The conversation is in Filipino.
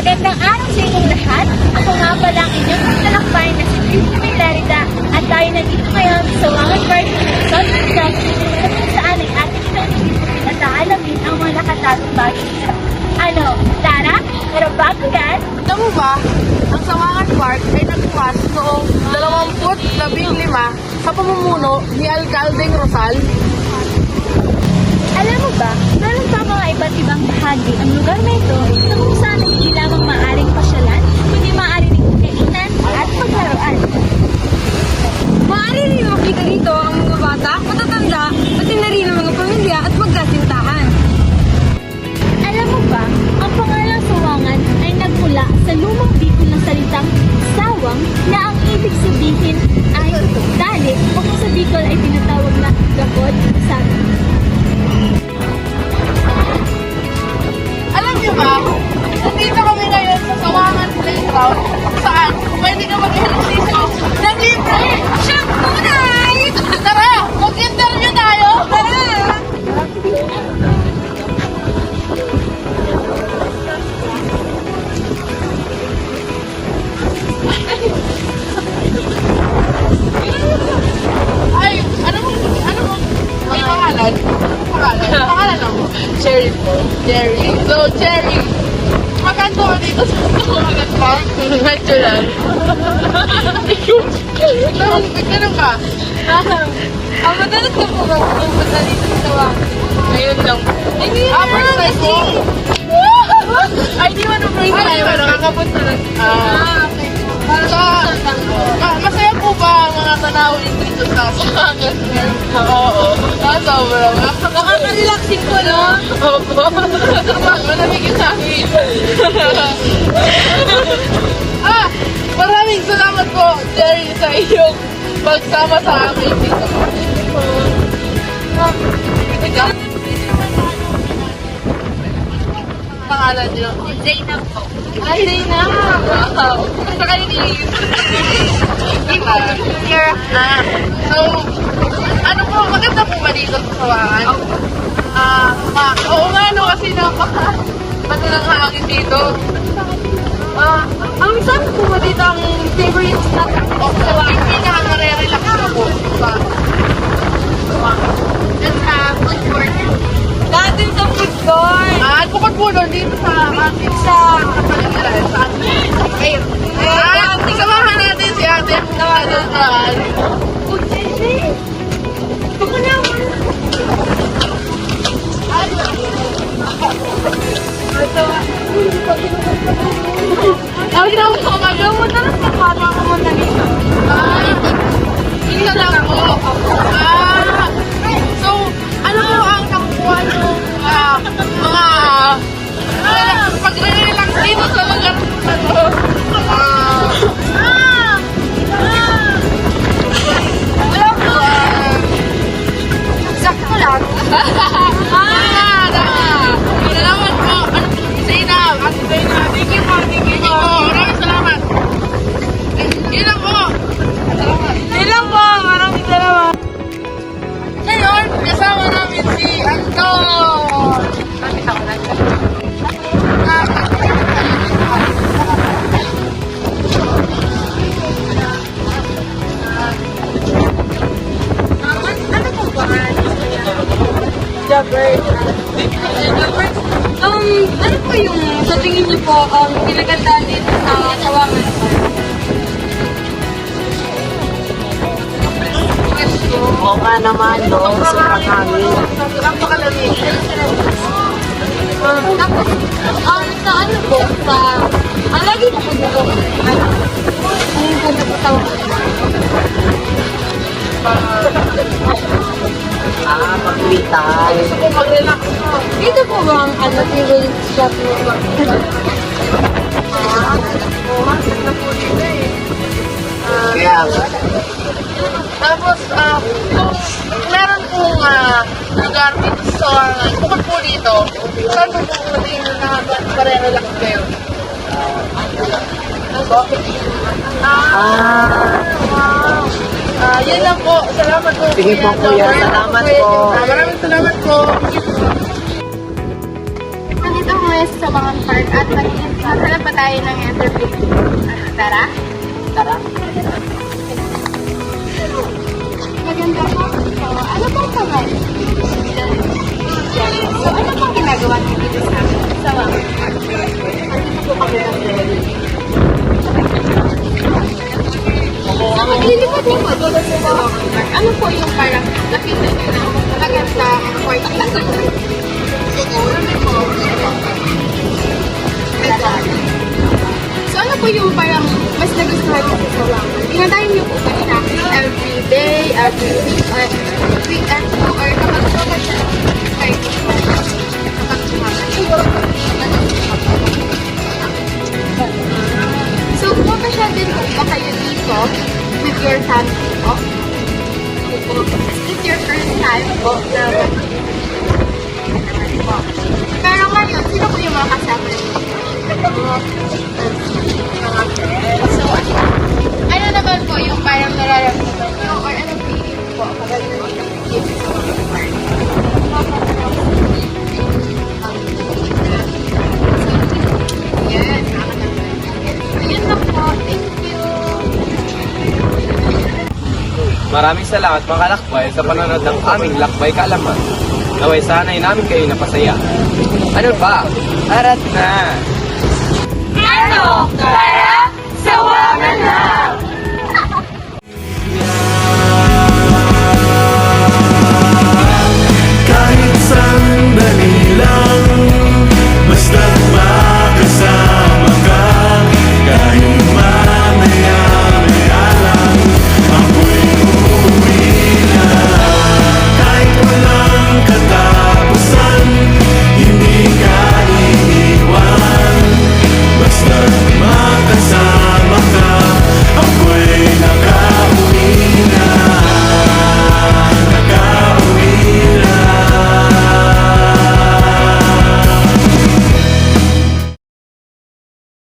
Magandang araw sa inyong lahat. Ako nga pala ang inyong talakbayan na si Christine Larida at tayo nandito ngayon sa Wangan Park, Southern Province na kung saan ay ating pinag-iputin at aalamin ang mga nakatagong bagay dito. Ano, Tara? Pero bago yan, Alam mo ba, ang Sawangan Park ay nagbukas noong 2015 sa pamumuno ni Alcaldeng Rosal. alam mo ba, meron pa mga iba't ibang bahagi ang lugar na ito na kung saan ay hindi lamang maaaring pasyalan, kundi maaari rin kainan at paglaruan. Maaari rin makita dito ang mga bata, matatanda, pati na rin ang mga pamilya at magkasintahan. Alam mo ba, ang pangalang Sawangan ay nagmula sa lumang Bicol ng salitang sawang na ang ibig sabihin ay dali o kung sa Bicol ay tinatawag na gakod sabi. Alam niyo ba, nandito kami ngayon sa Sawangan Playground kung saan pwede ka mag-ehersisyo ng libre. Shop tunay! Tara, mag-interview tayo! Tara! Ay, ano mo? May pangalan? Pangalan mo? Cherry po. Cherry. So, Cherry, makanto ka dito sa Sawangan Park? Medyo lang. Ganun ka? Ang madalas na po ba pumunta dito sa Sawangan? Ngayon lang. First time po. Ay, di mo na first time. Ay, nakakapunta na. Okay. So, masaya po ba ang mga tanawin dito sa Sawangan? Oo. Sobra. Nakaka-relaxing po, no? Opo. Malamig yung sa akin. Maraming salamat po, Jerry, sa iyong pagsama sa akin dito. Pangalan niyo? Zainab po. Ay, Zainab! Wow! Sa kayo So, ano po, maganda po ba dito sa Sawangan? Oo nga, no, kasi napaka hangin dito. Ang saan po ba dito ang favorite spot of Sawangan? Yung pinaka-nare-relax na po sa Sawangan. Food court. Dati sa food court. Bukod po doon dito sa kapaligiran. Saan? Ayun. Samahan natin si ate. Saan? Ako naman. Ay, naman ko. Magamunta na sa bata ko muna dito. Isa lang po. So, ano po ang nakukuha nyo mga pag-relax dito sa lugar na to? Wala po. Sakto lang. Salamat po. Zainab. Zainab. Thank you po. Thank you po. Maraming salamat. Yun lang po. Yun lang po. Maraming salamat. Ngayon, kasama namin si Anton. Ano po ba? Jabber. Ano po yung sa tingin niyo po pinagandaan dito sa Sawangan? Oo nga naman, no? Sobrang hangin. Ang pakalamig. Tapos, sa ano po, ang lagi po dito, ang punta po sa Pag-witan. gusto ko mag-relax po. Dito po ba ang favorite shop mo? Na po dito eh. Kaya, Tapos, kung meron pong lugar dito sa Sawangan, bukod po dito, saan po po tingin na pare-relax kayo? Wow. Yan lang po. Salamat po. Sige po, kuya. Salamat po. Maraming salamat po. Nandito ko ngayon sa Sawangan Park at nag-enjoy maghanap pa tayo ng entertainment. Tara? Tara. Maganda po. So, ano pong kamay? So, ano pong ginagawa niyo dito sa amin? Sa mga? Ito kami ng Mary. Lilipad niyo po dito sa Sawakan Park. Ano po yung parang nakita niyo na magandang park dito? Siguro po. So, ano po yung parang mas nagustuhan niyo sa Sawakan? Ginagayin niyo po ba siya every day, every week, or weekend po, or kapag sumagat siya? Ay, kapag sumagat. So, pumunta din po ba kayo dito with your family po? Is this your first time po na pero ngayon, sino po yung mga kasama niyo? So, ano naman po yung parang nararamdaman niyo or ano feeling po kapag nandito sa mga park? Yes, nakakatawa. So, yun lang po. Thank you. Maraming salamat mga kalakbay sa panonood ng aming Lakbay Kaalaman. Naway sana'y namin kayo napasaya. Ano ba? Arat na! Ano? Tara! Sawangan na!